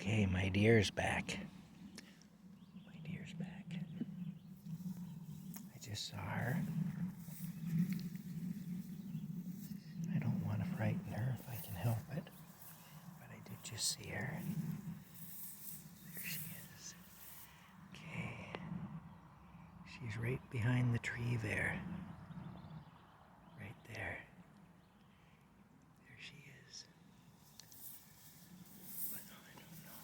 Okay, my deer's back. My deer's back. I just saw her. I don't want to frighten her if I can help it, but I did just see her. There she is. Okay. She's right behind the tree there. Right there. There she is. But I don't know.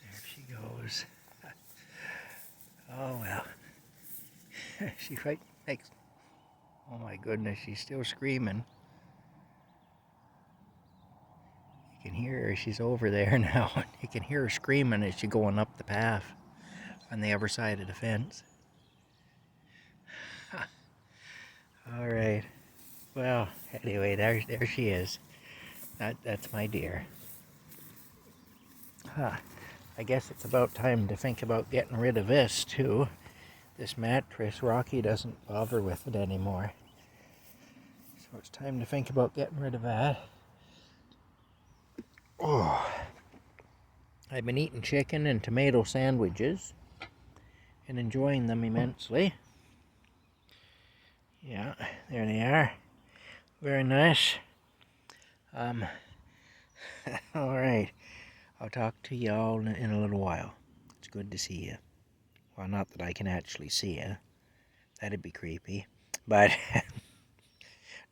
There she goes. Oh well. She right next. Oh my goodness, she's still screaming. You can hear her, she's over there now. You can hear her screaming as she's going up the path on the other side of the fence. All right. Well, anyway, there she is. That's my deer. I guess it's about time to think about getting rid of this too. This mattress, Rocky doesn't bother with it anymore. So it's time to think about getting rid of that. Oh, I've been eating chicken and tomato sandwiches and enjoying them immensely. Yeah, there they are. Very nice. All right. I'll talk to y'all in a little while. It's good to see you. Well, not that I can actually see you. That'd be creepy. But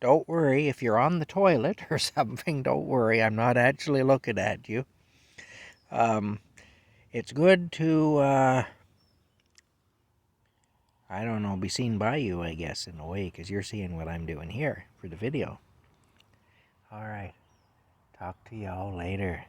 don't worry, if you're on the toilet or something, don't worry. I'm not actually looking at you. It's good to, I don't know, be seen by you, I guess, in a way, because you're seeing what I'm doing here for the video. All right. Talk to y'all later.